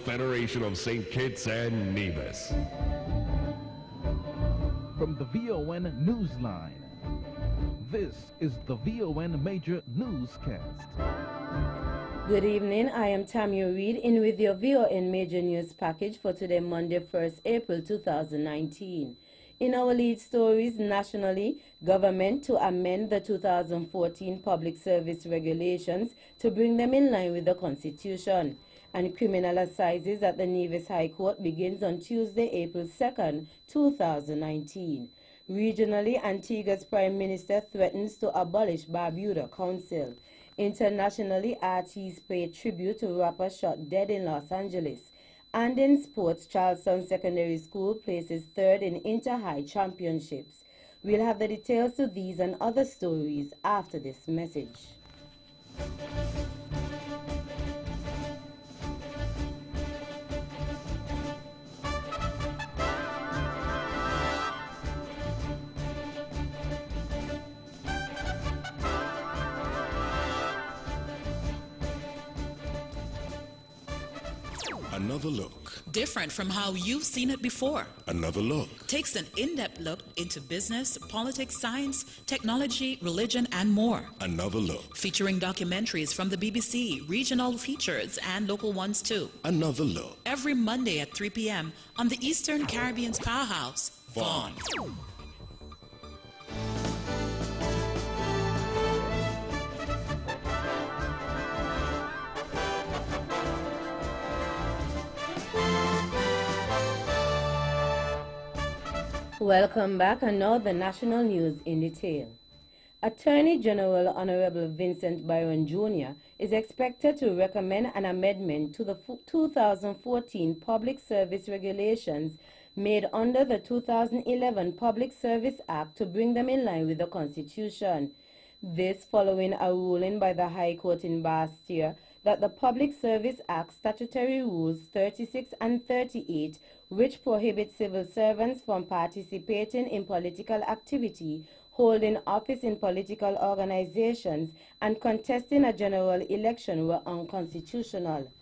Federation of St. Kitts and Nevis. From the VON Newsline, this is the VON Major Newscast. Good evening, I am Tammy Reed in with your VON Major News package for today, Monday, 1st April 2019. In our lead stories, nationally, government to amend the 2014 Public Service Regulations to bring them in line with the Constitution. And criminal assizes at the Nevis High Court begins on Tuesday, April 2nd, 2019. Regionally, Antigua's Prime Minister threatens to abolish Barbuda Council. Internationally, artists pay tribute to rapper shot dead in Los Angeles. And in sports, Charleston Secondary School places third in Inter-High Championships. We'll have the details to these and other stories after this message. Another look. Different from how you've seen it before. Another look. Takes an in-depth look into business, politics, science, technology, religion, and more. Another look. Featuring documentaries from the BBC, regional features, and local ones too. Another look. Every Monday at 3 p.m. on the Eastern Caribbean's powerhouse, VON. Welcome back, and now the national news in detail. Attorney General Honorable Vincent Byron Jr. is expected to recommend an amendment to the 2014 Public Service Regulations made under the 2011 Public Service Act to bring them in line with the Constitution. This following a ruling by the High Court in Bastia that the Public Service Act Statutory Rules 36 and 38, which prohibit civil servants from participating in political activity, holding office in political organizations, and contesting a general election, were unconstitutional.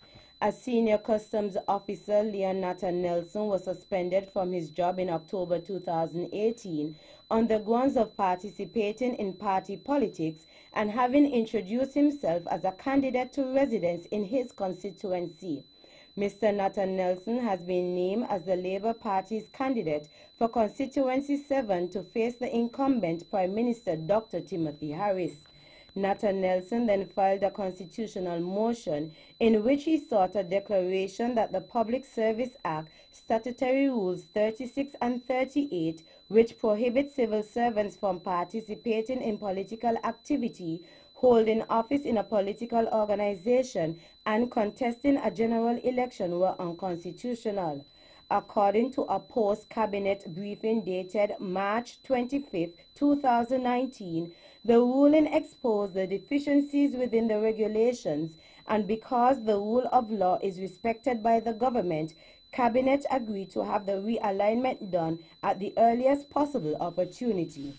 A senior customs officer, Leon Nathan Nelson, was suspended from his job in October 2018 on the grounds of participating in party politics and having introduced himself as a candidate to residence in his constituency. Mr. Nathan Nelson has been named as the Labour Party's candidate for Constituency 7 to face the incumbent Prime Minister Dr. Timothy Harris. Nathan Nelson then filed a constitutional motion in which he sought a declaration that the Public Service Act Statutory Rules 36 and 38, which prohibit civil servants from participating in political activity, holding office in a political organization, and contesting a general election, were unconstitutional. According to a post-cabinet briefing dated March 25, 2019, the ruling exposed the deficiencies within the regulations, and because the rule of law is respected by the government, Cabinet agreed to have the realignment done at the earliest possible opportunity.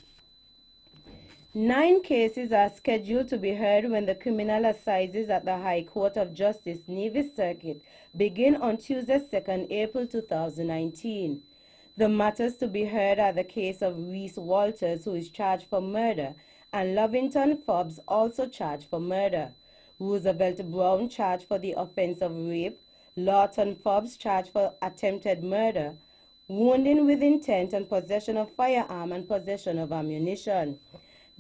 9 cases are scheduled to be heard when the criminal assizes at the High Court of Justice Nevis Circuit begin on Tuesday, 2nd April 2019. The matters to be heard are the case of Reese Walters, who is charged for murder, and Lovington Forbes, also charged for murder. Roosevelt Brown, charged for the offense of rape. Lawton Forbes, charged for attempted murder, wounding with intent, and possession of firearm and possession of ammunition.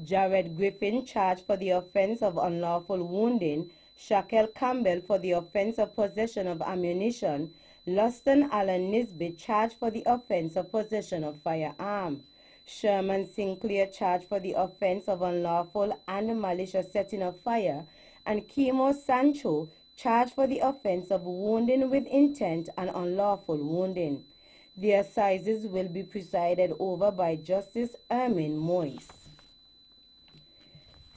Jared Griffin, charged for the offense of unlawful wounding. Shaquille Campbell for the offense of possession of ammunition. Luston Allen Nisbet, charged for the offense of possession of firearm. Sherman Sinclair, charged for the offense of unlawful and malicious setting of fire. And Kimo Sancho, charged for the offense of wounding with intent and unlawful wounding. The assizes will be presided over by Justice Ermin Moise.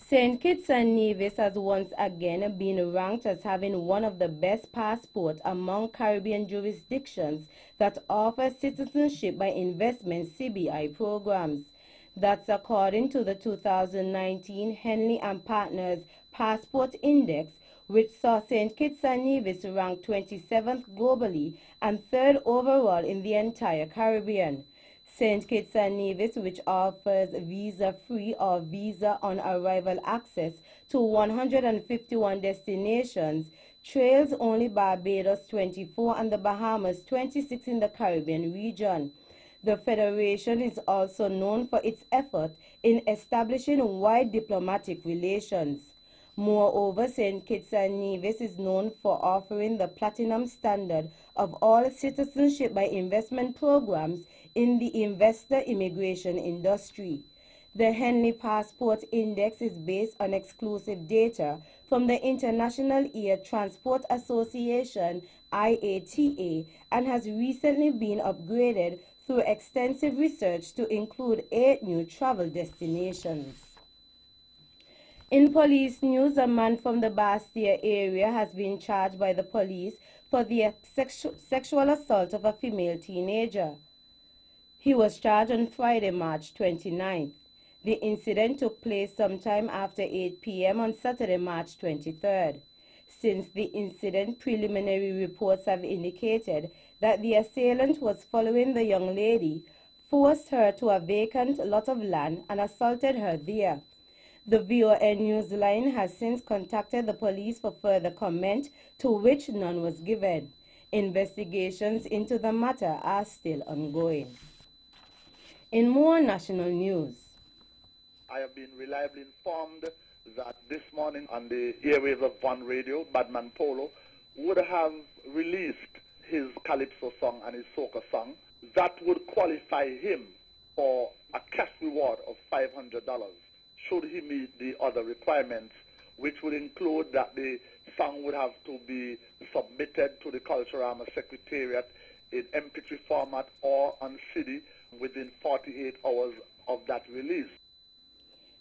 St. Kitts and Nevis has once again been ranked as having one of the best passports among Caribbean jurisdictions that offer citizenship by investment CBI programs. That's according to the 2019 Henley and Partners Passport Index, which saw St. Kitts and Nevis ranked 27th globally and 3rd overall in the entire Caribbean. St. Kitts and Nevis, which offers visa-free or visa-on-arrival access to 151 destinations, trails only Barbados 24 and the Bahamas 26 in the Caribbean region. The Federation is also known for its effort in establishing wide diplomatic relations. Moreover, St. Kitts and Nevis is known for offering the platinum standard of all citizenship by investment programs in the investor immigration industry. The Henley Passport Index is based on exclusive data from the International Air Transport Association IATA and has recently been upgraded through extensive research to include 8 new travel destinations. In police news, a man from the Bastia area has been charged by the police for the sexual assault of a female teenager. He was charged on Friday, March 29th. The incident took place sometime after 8 p.m. on Saturday, March 23rd. Since the incident, preliminary reports have indicated that the assailant was following the young lady, forced her to a vacant lot of land, and assaulted her there. The VON Newsline has since contacted the police for further comment, to which none was given. Investigations into the matter are still ongoing. In more national news, I have been reliably informed that this morning on the airwaves of One Radio, Badman Polo would have released his calypso song and his soca song that would qualify him for a cash reward of $500 should he meet the other requirements, which would include that the song would have to be submitted to the Culturama Secretariat in MP3 format or on CD within 48 hours of that release.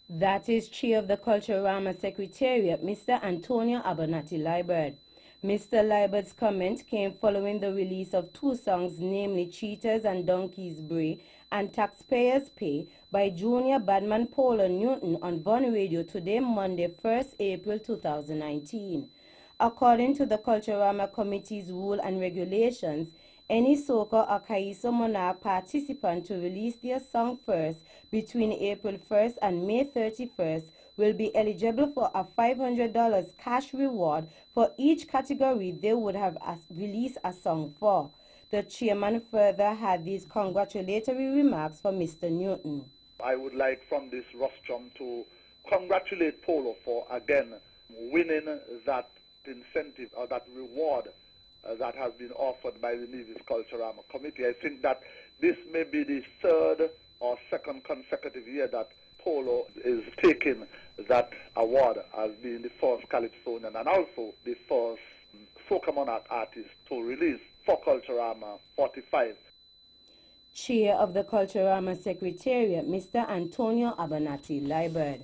That is Chair of the Culturama Secretariat, Mr. Antonio Abernathy Liburd. Mr. Liburd's comment came following the release of 2 songs, namely Cheaters and Donkeys Bray and Taxpayers Pay by Junior Badman Polo Newton on Von Radio today, Monday, 1st April 2019. According to the Culturama Committee's rule and regulations, any soca or Kaiso Monarch participant to release their song first between April 1st and May 31st will be eligible for a $500 cash reward for each category they would have released a song for. The chairman further had these congratulatory remarks for Mr. Newton. I would like from this rostrum to congratulate Polo for again winning that incentive or that reward that has been offered by the Nevis Culturama Committee. I think that this may be the 3rd or 2nd consecutive year that Polo is taking that award as being the first Calypsonian and also the first Soca Monarch artist to release for Culturama 45. Chair of the Culturama Secretariat, Mr. Antonio Abernathy Liburd.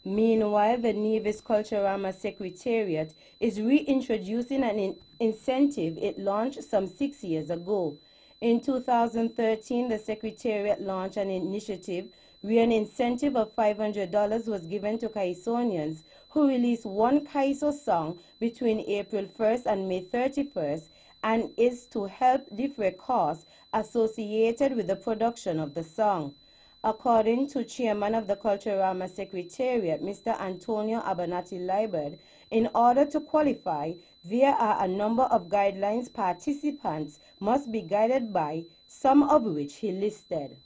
Meanwhile, the Nevis Culturama Secretariat is reintroducing an incentive it launched some 6 years ago. In 2013, the Secretariat launched an initiative where an incentive of $500 was given to Kaisonians who released 1 Kaiso song between April 1st and May 31st, and is to help defray costs associated with the production of the song. According to Chairman of the Culturama Secretariat, Mr. Antonio Abernathy Liburd, in order to qualify, there are a number of guidelines participants must be guided by, some of which he listed.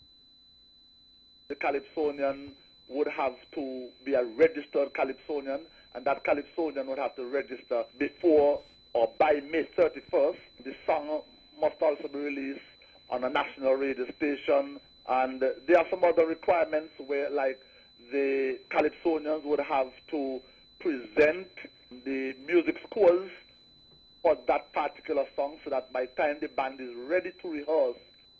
The Calypsonian would have to be a registered Calypsonian, and that Calypsonian would have to register before or by May 31st. The song must also be released on a national radio station, and there are some other requirements where, like, the Calypsonians would have to present the music scores for that particular song so that by the time the band is ready to rehearse,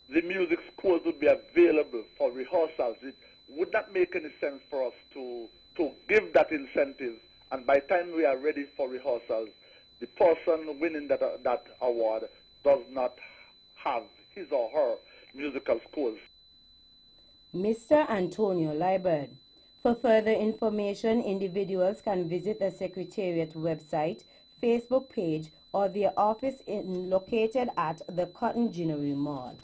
the music scores would be available for rehearsals. It would not make any sense for us to give that incentive, and by the time we are ready for rehearsals, the person winning that award does not have his or her musical scores. Mr. Antonio Liburd. For further information, individuals can visit the Secretariat website, Facebook page or their office located at the Cotton Ginnery Mall.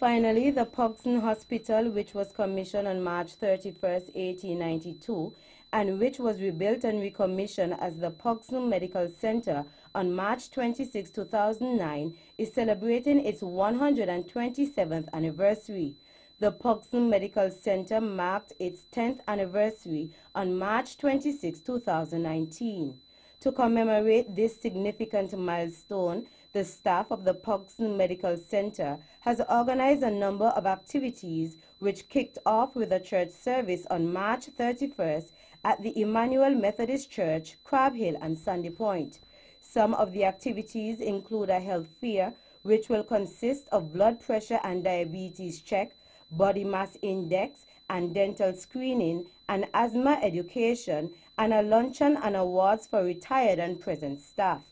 Finally, the Pogson Hospital, which was commissioned on March 31, 1892, and which was rebuilt and recommissioned as the Pogson Medical Center on March 26, 2009, is celebrating its 127th anniversary. The Pogson Medical Center marked its 10th anniversary on March 26, 2019. To commemorate this significant milestone, the staff of the Pogson Medical Center has organized a number of activities which kicked off with a church service on March 31st at the Emmanuel Methodist Church, Crab Hill and Sandy Point. Some of the activities include a health fair, which will consist of blood pressure and diabetes check, body mass index and dental screening, and asthma education, and a luncheon and awards for retired and present staff.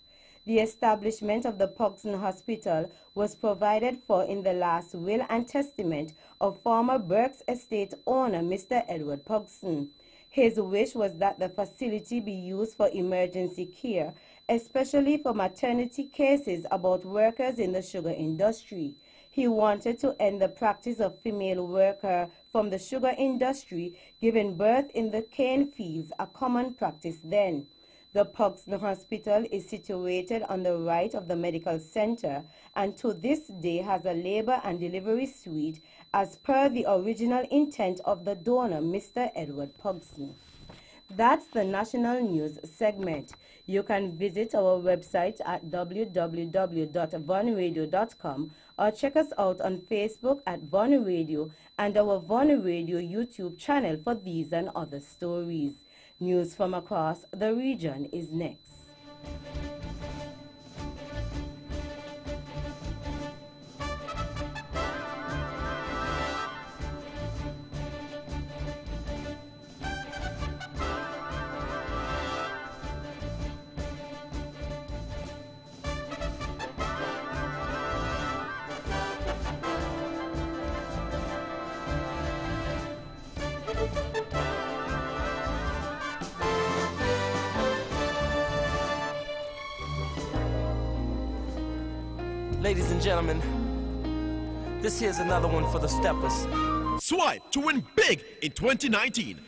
The establishment of the Pogson Hospital was provided for in the last will and testament of former Berks Estate owner Mr. Edward Pogson. His wish was that the facility be used for emergency care, especially for maternity cases about workers in the sugar industry. He wanted to end the practice of female worker from the sugar industry giving birth in the cane fields, a common practice then. The Pogson Hospital is situated on the right of the medical center and to this day has a labor and delivery suite as per the original intent of the donor, Mr. Edward Pogson. That's the national news segment. You can visit our website at www.vonradio.com or check us out on Facebook at Von Radio and our Von Radio YouTube channel for these and other stories. News from across the region is next. Ladies and gentlemen, this here's another one for the steppers. Swipe to win big in 2019.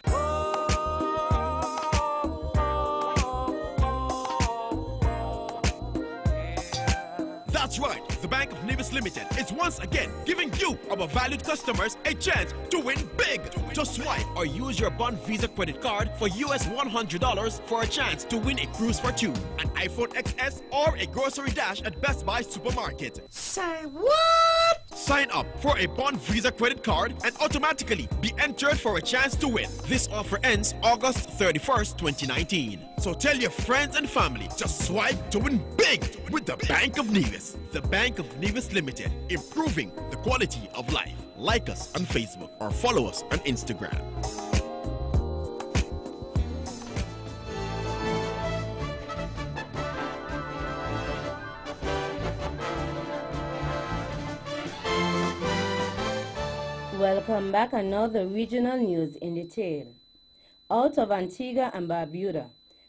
That's right, the Bank of Nevis Limited is once again giving you, our valued customers, a chance to win big. Just swipe or use your Bond Visa credit card for US $100 for a chance to win a cruise for two, an iPhone XS, or a grocery dash at Best Buy Supermarket. Say what? Sign up for a Bond Visa credit card and automatically be entered for a chance to win. This offer ends August 31st, 2019. So tell your friends and family, just swipe to win big with the Bank of Nevis. The Bank of Nevis Limited, improving the quality of life. Like us on Facebook or follow us on Instagram. Welcome back, and now the regional news in detail. Out of Antigua and Barbuda,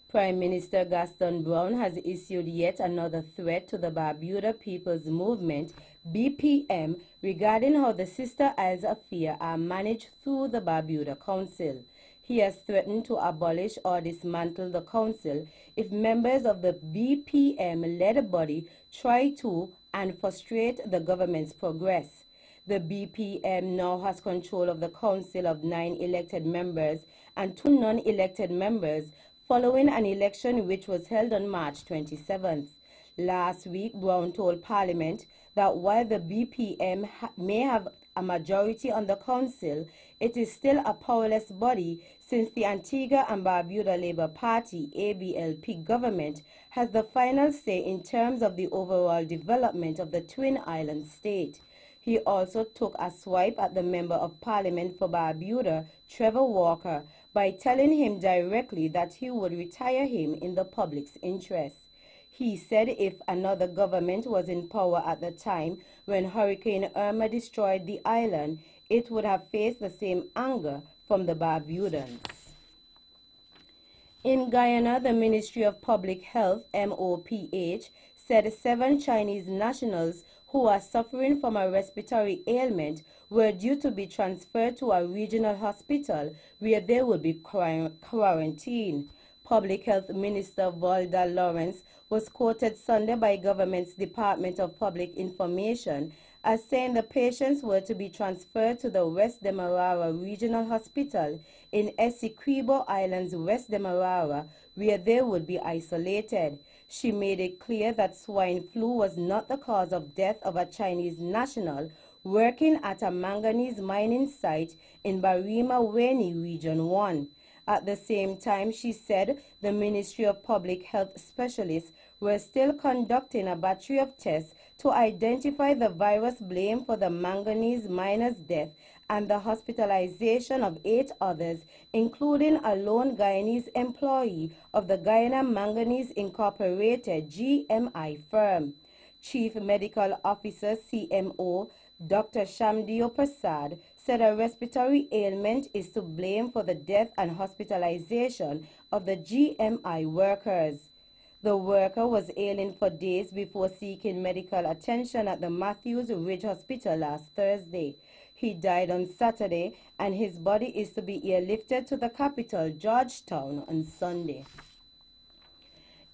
Prime Minister Gaston Brown has issued yet another threat to the Barbuda People's Movement, BPM, regarding how the Sister Isles affairs are managed through the Barbuda Council. He has threatened to abolish or dismantle the council if members of the BPM-led body try to and frustrate the government's progress. The BPM now has control of the council of 9 elected members and 2 non-elected members following an election which was held on March 27th. Last week, Brown told Parliament that while the BPM may have a majority on the council, it is still a powerless body since the Antigua and Barbuda Labour Party ABLP government has the final say in terms of the overall development of the Twin Islands state. He also took a swipe at the Member of Parliament for Barbuda, Trevor Walker, by telling him directly that he would retire him in the public's interest. He said if another government was in power at the time when Hurricane Irma destroyed the island, it would have faced the same anger from the Barbudans. In Guyana, the Ministry of Public Health, MOPH, said 7 Chinese nationals who are suffering from a respiratory ailment were due to be transferred to a regional hospital where they will be quarantined. Public Health Minister Valda Lawrence was quoted Sunday by government's Department of Public Information as saying the patients were to be transferred to the West Demerara Regional Hospital in Essequibo Islands, West Demerara, where they would be isolated. She made it clear that swine flu was not the cause of death of a Chinese national working at a manganese mining site in Barima Weni, Region 1. At the same time, she said the Ministry of Public Health specialists were still conducting a battery of tests to identify the virus blamed for the manganese miner's death and the hospitalization of 8 others, including a lone Guyanese employee of the Guyana Manganese Incorporated GMI firm. Chief Medical Officer CMO Dr. Shamdeo Prasad said a respiratory ailment is to blame for the death and hospitalization of the GMI workers. The worker was ailing for days before seeking medical attention at the Matthews Ridge Hospital last Thursday. He died on Saturday, and his body is to be airlifted to the capital, Georgetown, on Sunday.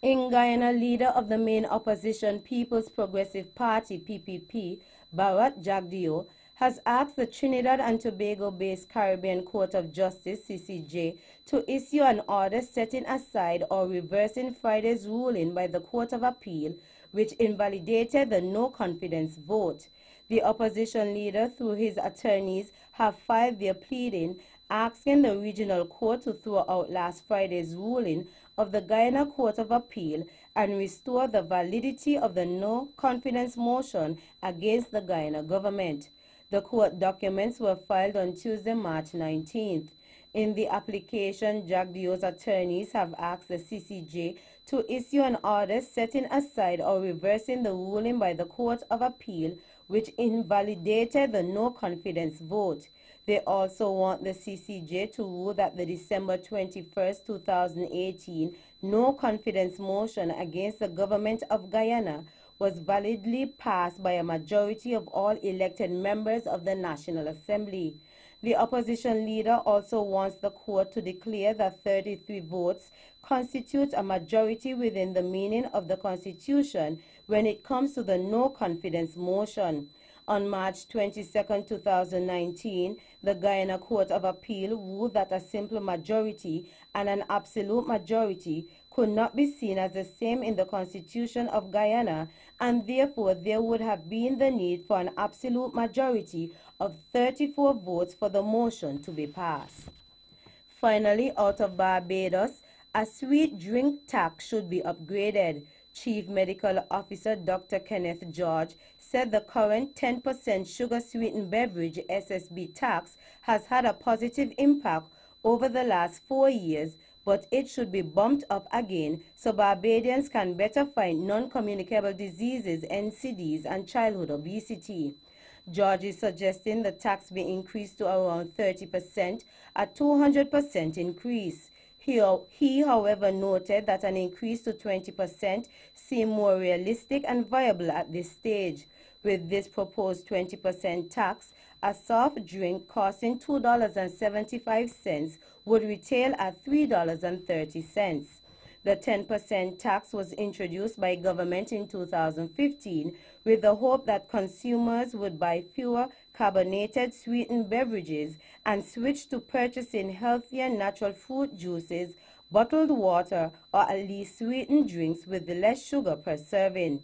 In Guyana, leader of the main opposition People's Progressive Party, PPP, Bharat Jagdeo, has asked the Trinidad and Tobago-based Caribbean Court of Justice, CCJ, to issue an order setting aside or reversing Friday's ruling by the Court of Appeal, which invalidated the no-confidence vote. The opposition leader, through his attorneys, have filed their pleading asking the regional court to throw out last Friday's ruling of the Guyana Court of Appeal and restore the validity of the no-confidence motion against the Guyana government. The court documents were filed on Tuesday, March 19th. In the application, Jagdeo's attorneys have asked the CCJ to issue an order setting aside or reversing the ruling by the Court of Appeal, which invalidated the no-confidence vote. They also want the CCJ to rule that the December 21, 2018 no-confidence motion against the government of Guyana was validly passed by a majority of all elected members of the National Assembly. The opposition leader also wants the court to declare that 33 votes constitute a majority within the meaning of the Constitution when it comes to the no-confidence motion. On March 22, 2019, the Guyana Court of Appeal ruled that a simple majority and an absolute majority could not be seen as the same in the Constitution of Guyana, and therefore there would have been the need for an absolute majority of 34 votes for the motion to be passed. Finally, out of Barbados, a sweet drink tax should be upgraded. Chief Medical Officer Dr. Kenneth George said the current 10% sugar-sweetened beverage SSB tax has had a positive impact over the last 4 years, but it should be bumped up again so Barbadians can better fight non-communicable diseases, NCDs, and childhood obesity. George is suggesting the tax be increased to around 30%, a 200% increase. He, however, noted that an increase to 20% seemed more realistic and viable at this stage. With this proposed 20% tax, a soft drink costing $2.75 would retail at $3.30. The 10% tax was introduced by government in 2015 with the hope that consumers would buy fewer carbonated sweetened beverages and switch to purchasing healthier natural fruit juices, bottled water, or at least sweetened drinks with less sugar per serving.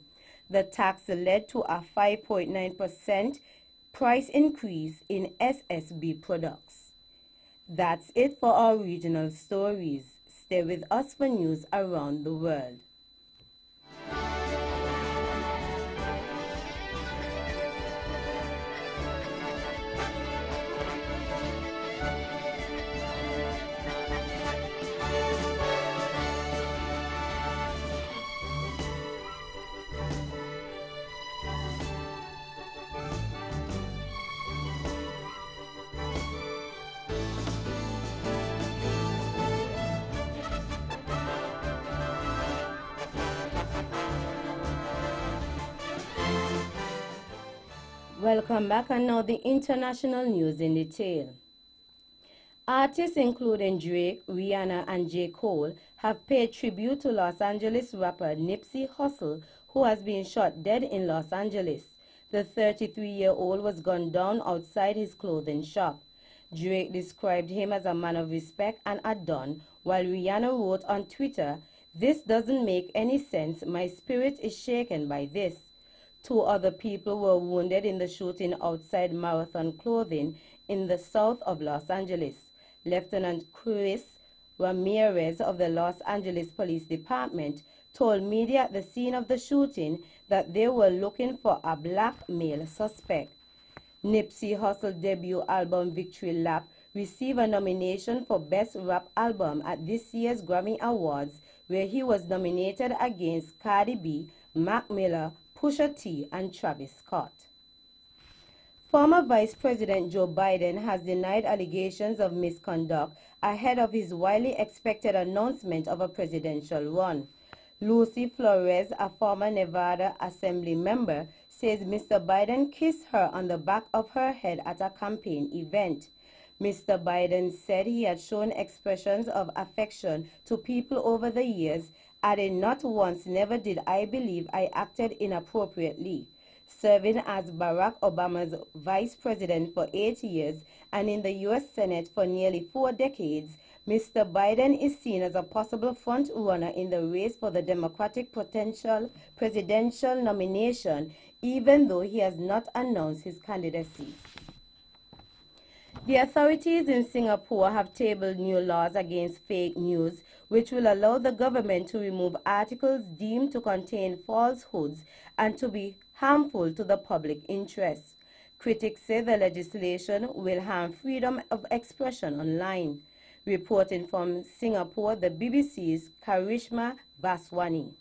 The tax led to a 5.9% price increase in SSB products. That's it for our regional stories. Stay with us for news around the world. Welcome back, and now the international news in detail. Artists including Drake, Rihanna, and J. Cole have paid tribute to Los Angeles rapper Nipsey Hussle, who has been shot dead in Los Angeles. The 33-year-old was gunned down outside his clothing shop. Drake described him as a man of respect and a don, while Rihanna wrote on Twitter, "This doesn't make any sense. My spirit is shaken by this." 2 other people were wounded in the shooting outside Marathon Clothing in the south of Los Angeles. Lieutenant Chris Ramirez of the Los Angeles Police Department told media at the scene of the shooting that they were looking for a black male suspect. Nipsey Hussle's debut album Victory Lap received a nomination for Best Rap Album at this year's Grammy Awards, where he was nominated against Cardi B, Mac Miller, Pusha T, and Travis Scott. Former Vice President Joe Biden has denied allegations of misconduct ahead of his widely expected announcement of a presidential run. Lucy Flores, a former Nevada Assembly member, says Mr. Biden kissed her on the back of her head at a campaign event. Mr. Biden said he had shown expressions of affection to people over the years, adding, "Not once, never did I believe I acted inappropriately." Serving as Barack Obama's vice president for 8 years and in the U.S. Senate for nearly 4 decades, Mr. Biden is seen as a possible front-runner in the race for the Democratic potential presidential nomination, even though he has not announced his candidacy. The authorities in Singapore have tabled new laws against fake news, which will allow the government to remove articles deemed to contain falsehoods and to be harmful to the public interest. Critics say the legislation will harm freedom of expression online. Reporting from Singapore, the BBC's Karishma Vaswani.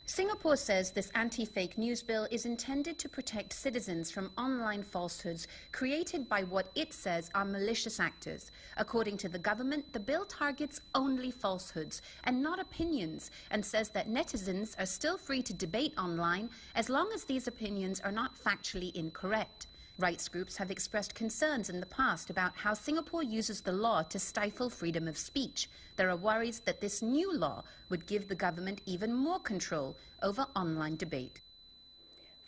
Singapore says this anti-fake news bill is intended to protect citizens from online falsehoods created by what it says are malicious actors. According to the government, the bill targets only falsehoods and not opinions, and says that netizens are still free to debate online as long as these opinions are not factually incorrect. Rights groups have expressed concerns in the past about how Singapore uses the law to stifle freedom of speech. There are worries that this new law would give the government even more control over online debate.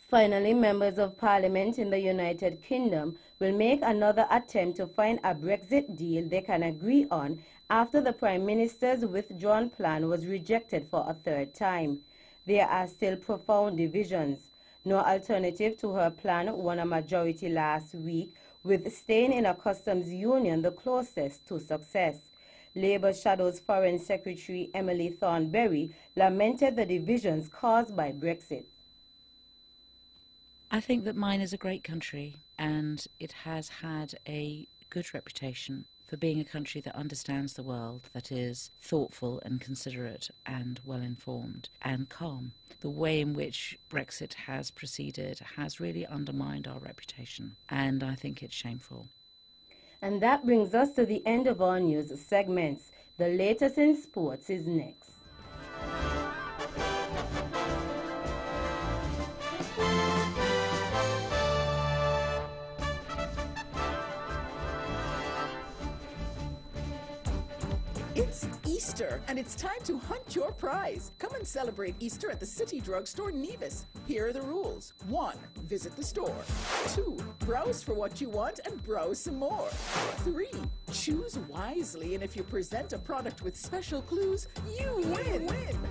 Finally, members of Parliament in the United Kingdom will make another attempt to find a Brexit deal they can agree on after the Prime Minister's withdrawn plan was rejected for a 3rd time. There are still profound divisions. No alternative to her plan won a majority last week, with staying in a customs union the closest to success. Labour Shadow's Foreign Secretary Emily Thornberry lamented the divisions caused by Brexit. I think that mine is a great country, and it has had a good reputation for being a country that understands the world, that is thoughtful and considerate and well-informed and calm. The way in which Brexit has proceeded has really undermined our reputation, and I think it's shameful. And that brings us to the end of our news segments. The latest in sports is next. It's Easter, and it's time to hunt your prize. Come and celebrate Easter at the City Drugstore Nevis. Here are the rules. 1. Visit the store. 2. Browse for what you want and browse some more. 3. Choose wisely, and if you present a product with special clues, you win.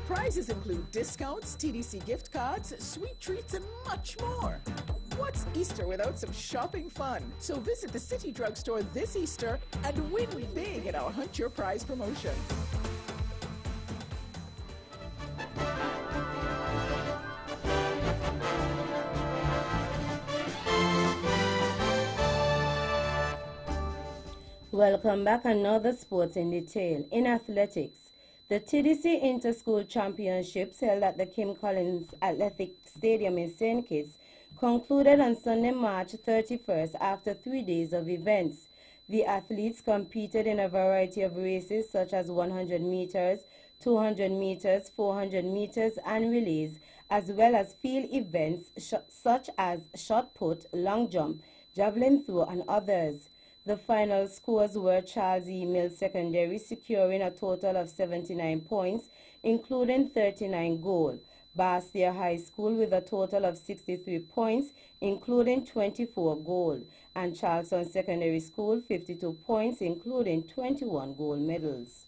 Prizes include discounts, TDC gift cards, sweet treats, and much more. What's Easter without some shopping fun? So visit the City Drugstore this Easter and win big in our Hunt Your Prize promotion. Welcome back, another sports in detail. In athletics, the TDC Inter-School Championships held at the Kim Collins Athletic Stadium in St. Kitts concluded on Sunday, March 31st after 3 days of events. The athletes competed in a variety of races such as 100 meters, 200 meters, 400 meters, and relays, as well as field events such as shot put, long jump, javelin throw, and others. The final scores were Charles E. Mills Secondary securing a total of 79 points, including 39 goals. Bastia High School with a total of 63 points, including 24 gold, and Charleston Secondary School 52 points, including 21 gold medals.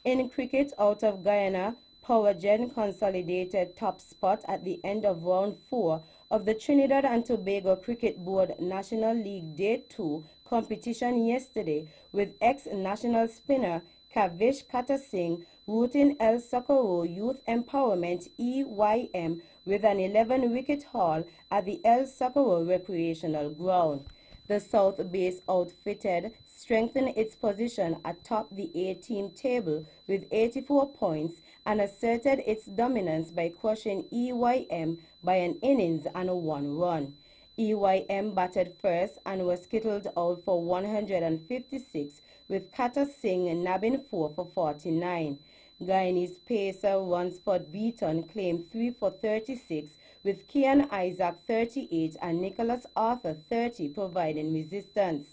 In cricket, out of Guyana, PowerGen consolidated top spot at the end of round 4 of the Trinidad and Tobago Cricket Board National League Day 2 competition yesterday, with ex-national spinner Kavish Kata Singh routing El Socorro Youth Empowerment EYM with an 11-wicket haul at the El Socorro Recreational Ground. The South Base outfitted strengthened its position atop the A-team table with 84 points and asserted its dominance by crushing EYM by an innings and 1 run. EYM batted first and was skittled out for 156, with Kata Singh nabbing 4 for 49. Guyanese pacer Ransford Beaton claimed 3 for 36, with Kian Isaac 38 and Nicholas Arthur 30 providing resistance.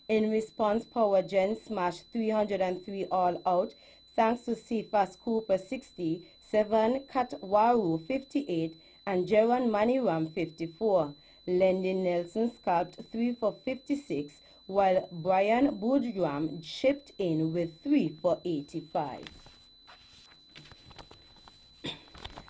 In response, PowerGen smashed 303 all out thanks to Cephas Cooper 60, 7 Katwaru 58 and Jeron Maniram 54. Lendy Nelson scalped 3 for 56, while Brian Boudram chipped in with 3 for 85.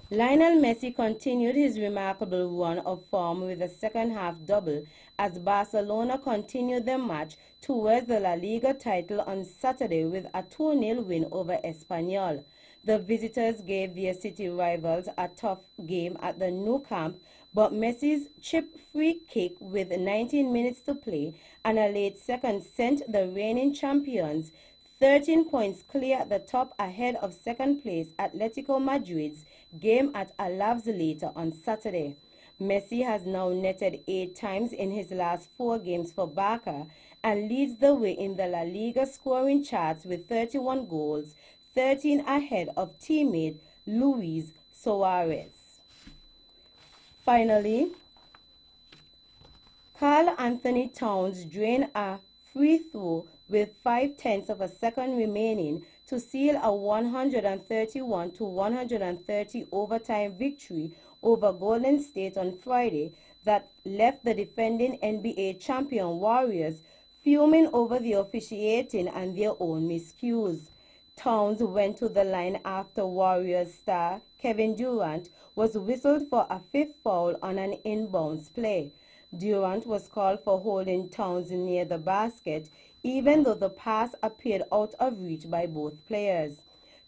Lionel Messi continued his remarkable run of form with a second-half double as Barcelona continued their march towards the La Liga title on Saturday with a 2-0 win over Espanyol. The visitors gave their city rivals a tough game at the Nou Camp, but Messi's chip free kick with 19 minutes to play and a late second sent the reigning champions 13 points clear at the top ahead of second place Atletico Madrid's game at Alaves later on Saturday. Messi has now netted 8 times in his last 4 games for Barca and leads the way in the La Liga scoring charts with 31 goals, 13 ahead of teammate Luis Suarez. Finally, Karl Anthony Towns drained a free throw with 0.5 of a second remaining to seal a 131-130 overtime victory over Golden State on Friday that left the defending NBA champion Warriors fuming over the officiating and their own miscues. Towns went to the line after Warriors star Kevin Durant was whistled for a 5th foul on an inbounds play. Durant was called for holding Towns near the basket, even though the pass appeared out of reach by both players.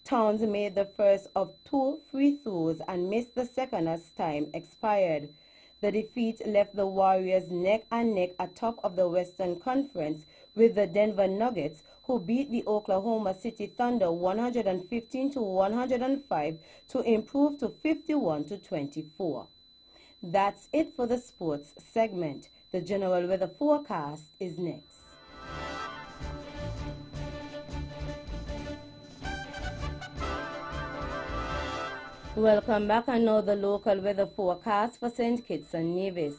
Towns made the first of 2 free throws and missed the second as time expired. The defeat left the Warriors neck and neck atop of the Western Conference with the Denver Nuggets, who beat the Oklahoma City Thunder 115-105 to improve to 51-24. That's it for the sports segment. The general weather forecast is next. Welcome back, and now the local weather forecast for St. Kitts and Nevis.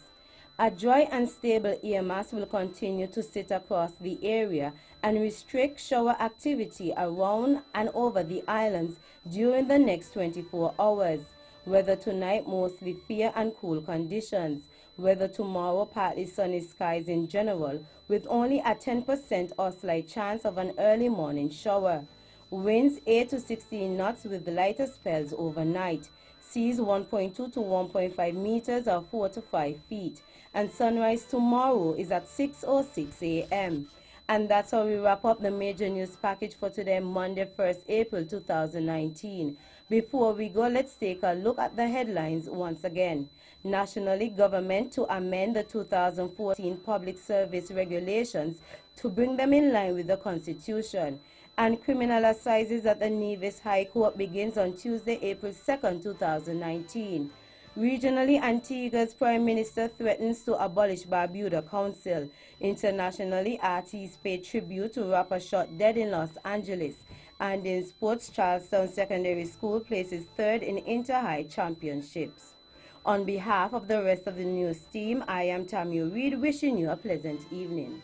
A dry and stable air mass will continue to sit across the area and restrict shower activity around and over the islands during the next 24 hours. Weather tonight, mostly fair and cool conditions. Weather tomorrow, partly sunny skies in general, with only a 10% or slight chance of an early morning shower. Winds 8 to 16 knots with lighter spells overnight. Seas 1.2 to 1.5 meters or 4 to 5 feet. And sunrise tomorrow is at 6:06 a.m. And that's how we wrap up the major news package for today, Monday, 1st April 2019. Before we go, let's take a look at the headlines once again. Nationally, government to amend the 2014 Public Service Regulations to bring them in line with the Constitution. And criminal assizes at the Nevis High Court begins on Tuesday, April 2nd, 2019. Regionally, Antigua's Prime Minister threatens to abolish Barbuda Council. Internationally, artists pay tribute to rapper shot dead in Los Angeles. And in sports, Charlestown Secondary School places third in Inter-High Championships. On behalf of the rest of the news team, I am Tammy Reed, wishing you a pleasant evening.